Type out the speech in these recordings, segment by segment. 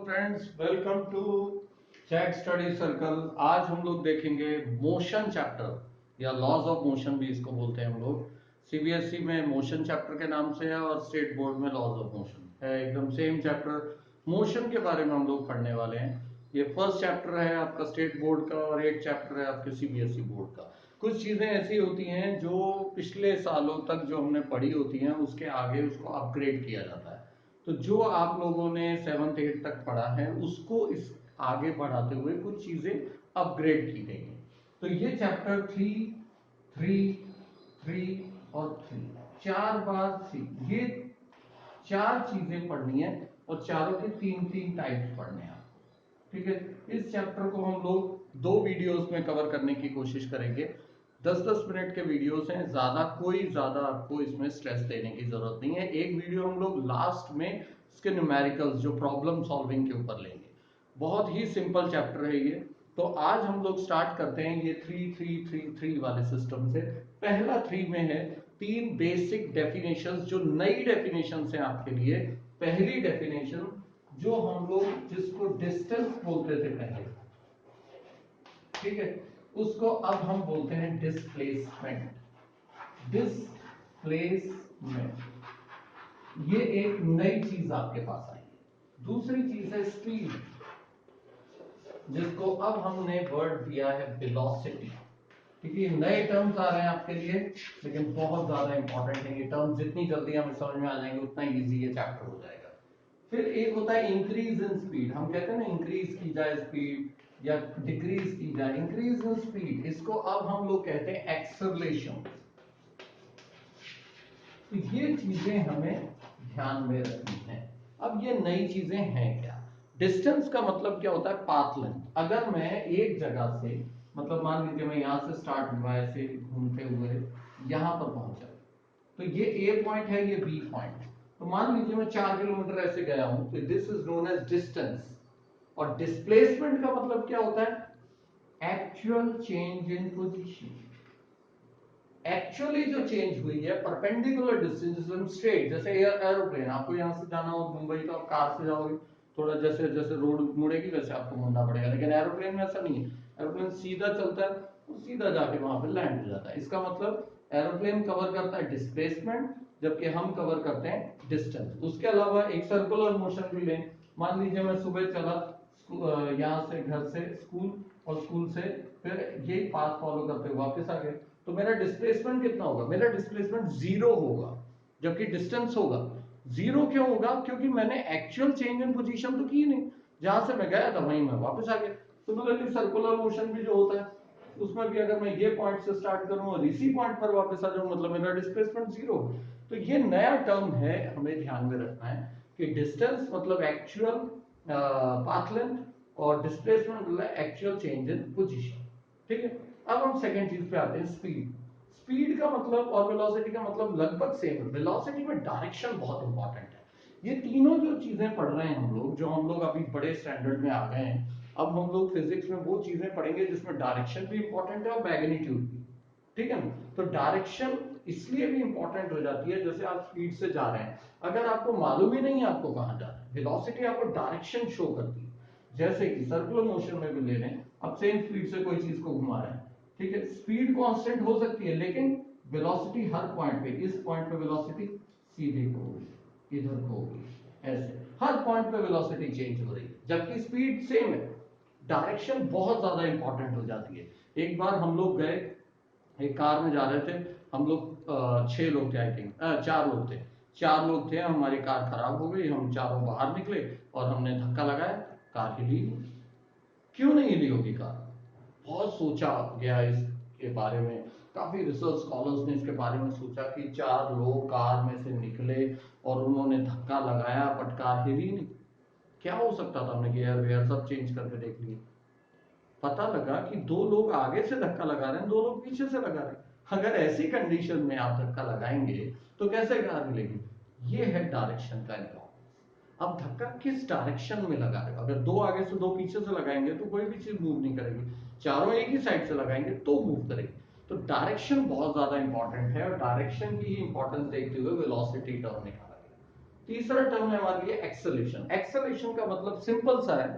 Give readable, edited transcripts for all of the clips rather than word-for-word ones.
Friends, welcome to chat study circle. आज हम लोग देखेंगे मोशन चैप्टर या लॉज ऑफ मोशन भी इसको बोलते हैं हम लोग। सीबीएसई में मोशन चैप्टर के नाम से है और स्टेट बोर्ड में लॉज ऑफ मोशन है, एकदम सेम चैप्टर। मोशन के बारे में हम लोग पढ़ने वाले हैं। ये फर्स्ट चैप्टर है आपका स्टेट बोर्ड का और एक चैप्टर है आपके सीबीएसई बोर्ड का। कुछ चीजें ऐसी होती हैं जो पिछले सालों तक जो हमने पढ़ी होती हैं उसके आगे उसको अपग्रेड किया जाता है। तो जो आप लोगों ने 7th 8th तक पढ़ा है उसको इस आगे बढ़ाते हुए कुछ चीजें अपग्रेड की गई हैं। तो ये चैप्टर 3, 3 और 3 चार बार थी। ये चार चीजें पढ़नी है और चारों के तीन तीन टाइप्स पढ़ने हैं आपको। ठीक है, इस चैप्टर को हम लोग 2 वीडियोस में कवर करने की कोशिश करेंगे। 10-10 मिनट के वीडियोस हैं, ज्यादा आपको इसमें स्ट्रेस देने की जरूरत नहीं है। एक वीडियो हम लोग लास्ट में इसके न्यूमेरिकल्स जो प्रॉब्लम सॉल्विंग के ऊपर लेंगे। बहुत ही सिंपल चैप्टर है ये। तो आज हम लोग स्टार्ट करते हैं ये 3 वाले सिस्टम से। पहला 3 में है 3 बेसिक डेफिनेशंस जो नई डेफिनेशंस हैं आपके लिए। पहली डेफिनेशन जो हम लोग जिसको डिस्टेंस बोलते थे पहले, ठीक है, उसको अब हम बोलते हैं डिस्प्लेसमेंट। डिस्प्लेसमेंट ये एक नई चीज आपके पास आई है। दूसरी चीज है स्पीड, जिसको अब हमने वर्ड दिया है वेलोसिटी। ठीक है, नए टर्म्स आ रहे हैं आपके लिए लेकिन बहुत ज्यादा इंपॉर्टेंट है। ये टर्म्स जितनी जल्दी हमें समझ में आ जाएंगे उतना इजी ये चैप्टर हो जाएगा। फिर एक होता है इंक्रीज इन स्पीड। हम कहते हैं ना इंक्रीज की जाए स्पीड या डिक्रीज की जाए। इंक्रीज इन स्पीड इसको अब हम लोग कहते हैं एक्सेलरेशन। तो ये चीजें हमें ध्यान में रखनी है। अब ये नई चीजें हैं क्या? डिस्टेंस का मतलब क्या होता है? Path length. अगर मैं एक जगह से, मतलब मान लीजिए मैं यहां से स्टार्ट हुआ ऐसे घूमते हुए यहां पर पहुंचा, तो ये ए पॉइंट है, ये बी पॉइंट। तो मान लीजिए मैं 4 किलोमीटर ऐसे गया हूं, तो this is known as distance. और डिस्प्लेसमेंट का मतलब क्या होता है? Actual change in position. Actually जो चेंज हुई है परपेंडिकुलर डिस्टेंस स्ट्रेट। जैसे एरोप्लेन, आपको यहां से जाना हो मुंबई तो आप कार से जाओगे, थोड़ा जैसे जैसे रोड मुड़ेगी वैसे आपको मुड़ना पड़ेगा। लेकिन एरोप्लेन में ऐसा नहीं है, एरोप्लेन सीधा चलता है और सीधा जाके वहां पे लैंड हो जाता है। इसका मतलब एरोप्लेन कवर करता है डिस्प्लेसमेंट जबकि हम कवर करते हैं डिस्टेंस। उसके अलावा एक सर्कुलर मोशन भी लें। मान लीजिए मैं सुबह चला यहाँ से, घर से स्कूल, और स्कूल से फिर ये पाथ फॉलो करते हुए वापस आ गए, तो मेरा डिस्प्लेसमेंट कितना होगा? मेरा डिस्प्लेसमेंट 0 होगा, जबकि डिस्टेंस होगा 0। क्यों होगा? क्योंकि मैंने एक्चुअल चेंज इन पोजीशन तो की नहीं, जहां से मैं गया था वहीं मैं वापस आ गया। सिमिलरली सर्कुलर मोशन भी जो होता है उसमें भी अगर मैं ये पॉइंट से स्टार्ट करूं और इसी पॉइंट पर वापस आ जाऊं, मतलब मेरा डिस्प्लेसमेंट 0। तो ये नया टर्म है, हमें ध्यान में रखना है कि डिस्टेंस मतलब एक्चुअल पाथ लेंथ और डिस्प्लेसमेंट मतलब एक्चुअल चेंज इन पोजीशन। ठीक है, अब हम सेकंड चीज पे आते हैं, स्पीड। स्पीड का मतलब और वेलोसिटी का मतलब लगभग सेम है। वेलोसिटी में डायरेक्शन बहुत इंपॉर्टेंट है। ये तीनों जो चीजें पढ़ रहे हैं हम लोग, जो हम लोग अभी बड़े स्टैंडर्ड में आ गए हैं, अब हम लोग फिजिक्स में वो चीजें पढ़ेंगे जिसमें डायरेक्शन भी इंपॉर्टेंट है और मैग्नीट्यूड भी। ठीक है ना? तो डायरेक्शन इसलिए भी इंपॉर्टेंट हो जाती है, जैसे आप स्पीड से जा रहे हैं, अगर आपको मालूम ही नहीं है आपको कहां जाना है, वेलोसिटी आपको डायरेक्शन शो करती है। जैसे कि सर्कुलर मोशन में भी ले लें, अब सेम स्पीड से कोई चीज को घुमा रहे हैं, ठीक है, स्पीड कांस्टेंट हो सकती है लेकिन वेलोसिटी हर पॉइंट पे, इस पॉइंट पे वेलोसिटी सीधे को होगी, इधर को होगी, ऐसे हर पॉइंट पे वेलोसिटी चेंज हो रही है जबकि स्पीड सेम है। डायरेक्शन बहुत ज्यादा इंपॉर्टेंट हो जाती है। एक बार हम लोग गए, एक कार में जा रहे थे हम लोग, 6 लोग थे, आई थिंक 4 लोग थे। 4 लोग थे, हमारी कार खराब हो गई, हम चारों बाहर निकले और हमने धक्का लगाया, कार हिली। क्यों नहीं हिली होगी कार? बहुत सोचा गया इसके बारे में, काफी रिसर्च स्कॉलर्स ने इसके बारे में सोचा कि 4 लोग कार में से निकले और उन्होंने धक्का लगाया बट कार हिली नहीं। क्या हो सकता था? हमने गियर वेयर सब चेंज करके देख लिए, पता लगा कि 2 लोग आगे से धक्का लगा रहे हैं, 2 लोग पीछे से लगा रहे हैं। अगर ऐसी कंडीशन में आप धक्का लगाएंगे तो कैसे कार मिलेगी? ये है डायरेक्शन का इंपॉर्टेंस। अब धक्का किस डायरेक्शन में लगा रहे हो? अगर 2 आगे से 2 पीछे से लगाएंगे तो कोई भी चीज मूव नहीं करेगी, चारों एक ही साइड से लगाएंगे तो मूव करेगी। तो डायरेक्शन बहुत ज्यादा इंपॉर्टेंट है और डायरेक्शन की ही इंपॉर्टेंस देखते हुए वेलोसिटी टर्म निकाला गया। तीसरा टर्म है हमारे लिए एक्सेलेरेशन। एक्सेलेरेशन का मतलब सिंपल सा है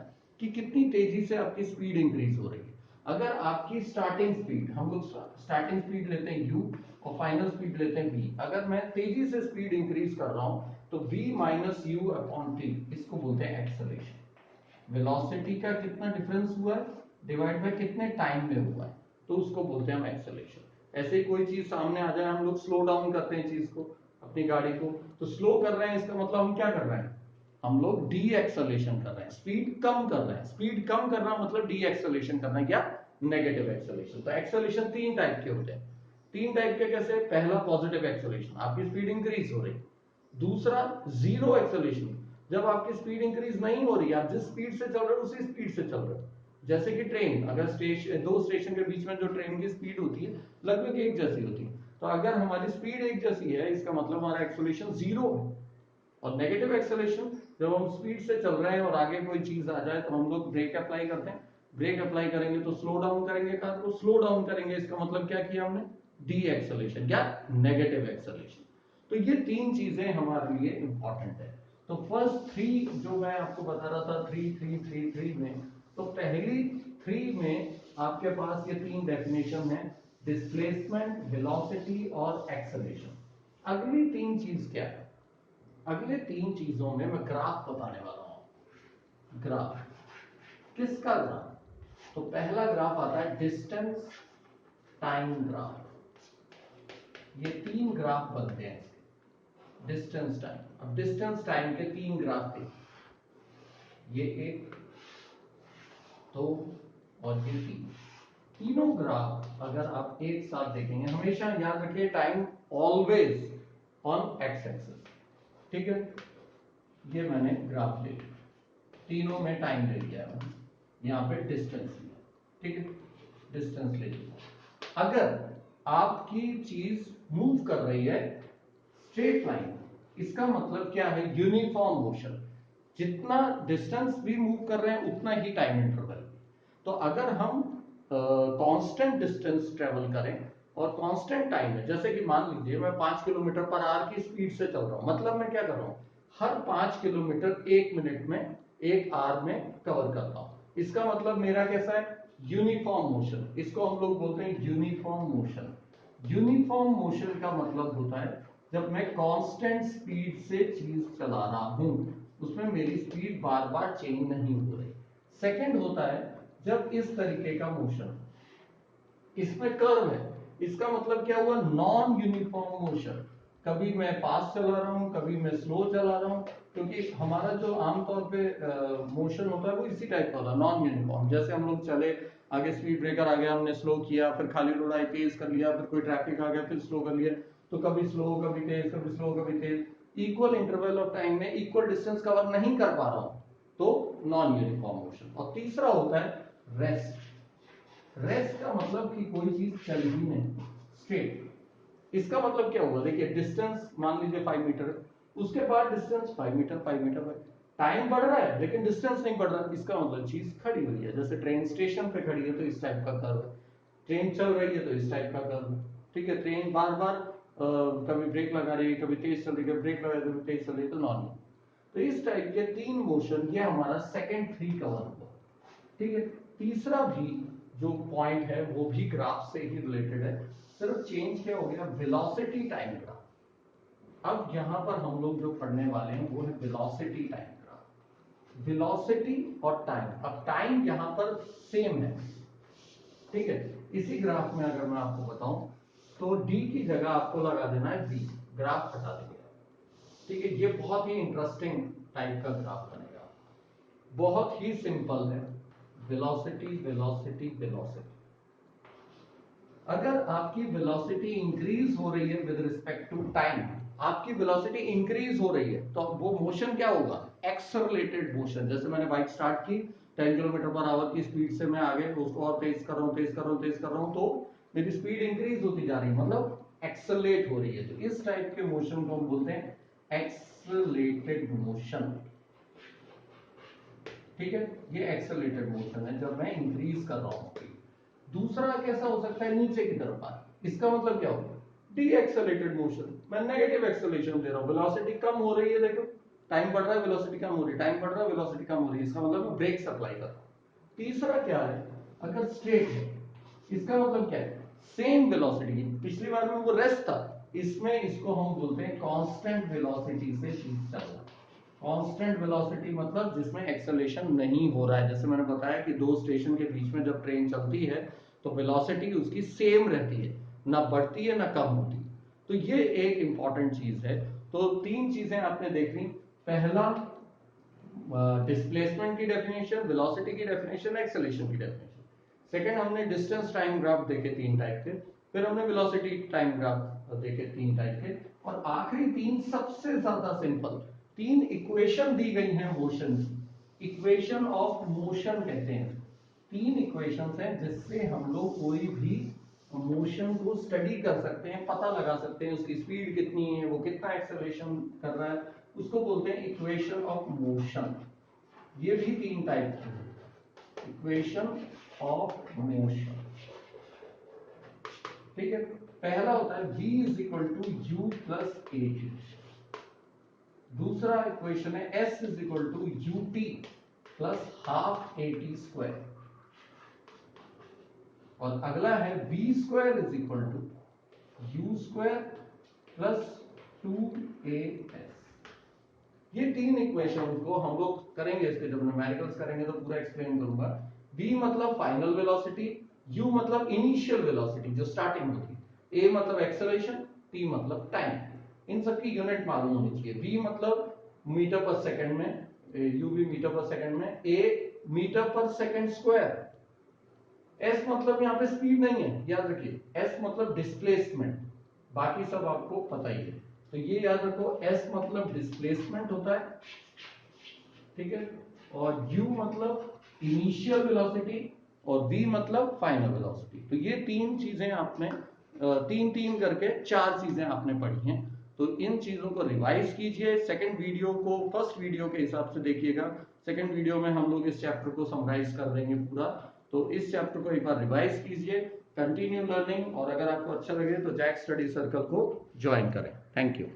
कि कितनी तेजी से आपकी स्पीड इंक्रीज हो रही है। अगर आपकी स्टार्टिंग स्पीड, हम लोग स्टार्टिंग स्पीड लेते हैं u और फाइनल स्पीड लेते हैं v, अगर मैं तेजी से स्पीड इंक्रीज कर रहा हूं तो v minus you upon T, इसको बोलते हैं एक्सेलेरेशन। वेलोसिटी का कितना डिफरेंस हुआ है डिवाइड बाय कितने टाइम में हुआ है, तो उसको बोलते हैं हम एक्सेलेरेशन। ऐसे ही कोई चीज सामने आ जाए, हम लोग स्लो डाउन करते हैं चीज को, अपनी गाड़ी को, तो स्लो कर रहे हैं इसका मतलब हम क्या कर रहे हैं, हम लोग डी एक्सेलेरेशन कर रहे हैं, स्पीड कम कर रहे हैं। स्पीड कम करना मतलब डी एक्सेलेरेशन करना है, क्या, नेगेटिव एक्सेलेरेशन। तो एक्सेलेरेशन तीन टाइप के होते हैं। तीन टाइप के कैसे, पहला पॉजिटिव एक्सेलेरेशन, आपकी स्पीड इंक्रीज हो रही। दूसरा जीरो एक्सेलेरेशन, जब आपकी स्पीड इंक्रीज नहीं हो रही, आप जिस स्पीड से चल रहे हो उसी स्पीड से चल रहे हो। जैसे कि ट्रेन, अगर दो स्टेशन के बीच में जो ट्रेन की स्पीड होती है लगभग एक जैसी होती है, तो अगर हमारी स्पीड एक जैसी है इसका मतलब हमारा एक्सेलरेशन जीरो है। और नेगेटिव एक्सेलरेशन, जब हम स्पीड से चल रहे हैं और आगे कोई चीज आ जाए तो हम लोग ब्रेक अप्लाई करते हैं, ब्रेक अप्लाई करेंगे तो स्लो डाउन करेंगे कार को, स्लो डाउन करेंगे इसका मतलब क्या किया हमने, डी एक्सेलरेशन, क्या, नेगेटिव एक्सेलरेशन। तो ये तीन चीजें हमारे लिए इंपॉर्टेंट है। तो फर्स्ट थ्री जो मैं आपको बता रहा था, थ्री थ्री थ्री थ्री में, तो पहली थ्री में आपके पास ये तीन डेफिनेशन है, डिस्प्लेसमेंट, वेलोसिटी और एक्सेलरेशन। अगली तीन चीज क्या है, अगले तीन चीजों में मैं ग्राफ बताने वाला हूं। ग्राफ किसका ग्राफ, तो पहला ग्राफ आता है डिस्टेंस टाइम ग्राफ। ये तीन ग्राफ बनते हैं इसके, डिस्टेंस टाइम। अब डिस्टेंस टाइम के तीन ग्राफ थे, ये एक, दो और ये तीन। तीनों ग्राफ अगर आप एक साथ देखेंगे, हमेशा याद रखिए time always on x axis, ठीक है। ये मैंने ग्राफ ले लिया, तीनों में टाइम ले लिया है, यहाँ पे डिस्टेंस लिया, ठीक है, डिस्टेंस ले लिया। अगर आपकी चीज मूव कर रही है स्ट्रेट लाइन, इसका मतलब क्या है, यूनिफॉर्म मोशन, जितना डिस्टेंस भी मूव कर रहे हैं उतना ही टाइम इंटरवल। तो अगर हम कांस्टेंट डिस्टेंस ट्रेवल करें और कांस्टेंट टाइम है, जैसे कि मान लीजिए मैं 5 किलोमीटर पर आवर की स्पीड से चल रहा हूं, मतलब मैं क्या कर रहा हूं, हर 5 किलोमीटर 1 मिनट में, 1 आवर में कवर करता हूं। इसका मतलब मेरा कैसा है, यूनिफॉर्म मोशन, इसको हम लोग बोलते हैं यूनिफॉर्म मोशन। यूनिफॉर्म मोशन का मतलब होता है जब मैं कांस्टेंट स्पीड से चीज चला रहा हूं, उसमें मेरी स्पीड बार बार चेंज नहीं हो रही। सेकंड होता है जब इस तरीके का मोशन, इसमें कर्व है, इसका मतलब क्या हुआ, नॉन यूनिफॉर्म मोशन। कभी मैं फास्ट चला रहा हूं, कभी मैं स्लो चला रहा हूं, क्योंकि हमारा जो आमतौर पे मोशन होता है वो इसी टाइप का होता है, नॉन यूनिफॉर्म। जैसे हम लोग चले, आगे स्पीड ब्रेकर आ गया, हमने स्लो किया, फिर खाली रोड आई तेज कर लिया, फिर कोई ट्रैफिक आ गया फिर स्लो कर लिया, तो कभी स्लो कभी तेज, कभी स्लो कभी तेज, इक्वल इंटरवल ऑफ टाइम में इक्वल डिस्टेंस कवर नहीं कर पा रहा हूं, तो नॉन यूनिफॉर्म मोशन। और तीसरा होता है रेस्ट। रेस्ट का मतलब कि कोई चीज चल ही नहीं, स्ट्रेट। इसका मतलब क्या होगा, देखिए डिस्टेंस मान लीजिए 5 मीटर, उसके बाद डिस्टेंस 5 मीटर 5 मीटर, टाइम बढ़ रहा है लेकिन डिस्टेंस नहीं बढ़ रहा, इसका मतलब चीज खड़ी हुई है। जैसे ट्रेन स्टेशन पे खड़ी है तो इस टाइप का कर्व है, ट्रेन चल रही है तो इस टाइप का कर्व, ठीक है। ट्रेन बार बार कभी ब्रेक लगा रही है, कभी तेज चल रही है, कभी ब्रेक लगा रही है, कभी तेज चल रही है, तो नॉर्मल। तो इस टाइप के तीन मोशन, ये हमारा सेकंड थ्री कवर हुआ, ठीक है। तीसरा भी जो पॉइंट है वो भी ग्राफ से ही रिलेटेड है, सिर्फ चेंज क्या हो गया, वेलोसिटी टाइम ग्राफ। अब यहां पर हम लोग जो पढ़ने वाले हैं वो है वेलोसिटी टाइम ग्राफ। वेलोसिटी और टाइम, अब टाइम यहां पर सेम है, ठीक है। इसी ग्राफ में अगर मैं आपको बताऊं तो डी की जगह आपको लगा देना है वी, ग्राफ हटा देंगे, ठीक है। ये बहुत ही इंटरेस्टिंग टाइप का ग्राफ बनेगा, बहुत ही सिंपल है, वेलोसिटी वेलोसिटी वेलोसिटी। अगर आपकी वेलोसिटी इंक्रीज हो रही है विद रिस्पेक्ट टू टाइम, आपकी वेलोसिटी इंक्रीज हो रही है तो वो मोशन क्या होगा, एक्सेलरेटेड मोशन। जैसे मैंने बाइक स्टार्ट की 10 किलोमीटर पर आवर की स्पीड से, मैं आगे उसको और तेज कर रहा हूं, तेज कर रहा हूं, तेज कर रहा हूं, तो मेरी स्पीड इंक्रीज होती जा रही है, मतलब एक्सेलरेट हो रही है। तो इस टाइप के मोशन को हम बोलते हैं एक्सेलरेटेड मोशन, ठीक है। ये एक्सेलरेटेड मोशन है जब मैं इंक्रीज कर रहा हूं। दूसरा कैसा हो सकता है, नीचे की तरफ आ, इसका मतलब क्या होगा, डी एक्सेलरेटेड मोशन, मैं नेगेटिव एक्सेलरेशन दे रहा हूं, वेलोसिटी कम हो रही है, देखो टाइम बढ़ रहा है वेलोसिटी कम हो रही है, टाइम बढ़ रहा है वेलोसिटी कम हो रही है, इसका मतलब मैं ब्रेक अप्लाई कर रहा हूं। तीसरा क्या है, अगर स्ट्रेट है, इसका मतलब क्या है, सेम वेलोसिटी, पिछली बार में वो रेस्ट था, इसमें इसको हम बोलते हैं कांस्टेंट वेलोसिटी से चीज चल रहा है। कांस्टेंट वेलोसिटी मतलब जिसमें एक्सेलरेशन नहीं हो रहा है। जैसे मैंने बताया कि दो स्टेशन के बीच में जब ट्रेन चलती है तो वेलोसिटी उसकी सेम रहती है, ना बढ़ती है ना कम होती है। तो ये एक इंपॉर्टेंट चीज है। तो तीन चीजें आपने देख ली, पहला डिस्प्लेसमेंट की डेफिनेशन, वेलोसिटी की डेफिनेशन, एक्सेलरेशन की डेफिनेशन। सेकंड हमने डिस्टेंस टाइम ग्राफ देखे 3 टाइप के, फिर हमने वेलोसिटी टाइम ग्राफ देखे 3 टाइप के, और आखिरी 3 सबसे ज्यादा सिंपल 3 इक्वेशन दी गई हैं मोशन की, इक्वेशन ऑफ मोशन कहते हैं। 3 इक्वेशंस हैं जिससे हम लोग कोई भी मोशन को स्टडी कर सकते हैं, पता लगा सकते हैं उसकी स्पीड कितनी है, वो कितना एक्सेलरेशन कर रहा है, उसको बोलते हैं इक्वेशन ऑफ मोशन। ये भी 3 टाइप की है, इक्वेशन ऑफ मोशन। ठीक है, पहला होता है v is equal to u plus a t. दूसरा इक्वेशन है s is equal to u t plus half a t square, और अगला है v square is equal to u square plus 2as। ये 3 इक्वेशन को हम लोग करेंगे, इसके जब न्यूमेरिकल्स करेंगे तो पूरा एक्सप्लेन करूंगा। v मतलब फाइनल वेलोसिटी, u मतलब इनिशियल वेलोसिटी जो स्टार्टिंग होती है, a मतलब एक्सेलरेशन, t मतलब टाइम। इन सब की यूनिट मालूम होनी चाहिए। v मतलब मीटर पर सेकंड में, u भी मीटर पर सेकंड में, a मीटर पर सेकंड स्क्वायर, s मतलब यहाँ पे स्पीड नहीं है, याद रखिए, s मतलब डिस्प्लेसमेंट, बाकी सब आपको पता ही है। तो ये याद रखो, s मतलब डिस्प्लेसमेंट होता है, ठीक है, और u मतलब इनिशियल वेलोसिटी, और v मतलब फाइनल वेलोसिटी। तो ये 3 चीजें आपने 3-3 करके 4 चीजें आपने पढ़ी हैं। तो इन चीजों को रिवाइज कीजिए। सेकंड वीडियो को फर्स्ट वीडियो के हिसाब से देखिएगा। सेकंड वीडियो में हम लोग इस चैप्टर को समराइज कर देंगे पूरा। तो इस चैप्टर को एक बार रिवाइज कीजिए, कंटिन्यू लर्निंग, और अगर आपको अच्छा लगे तो जैक स्टडी सर्कल को ज्वाइन करें। Thank you.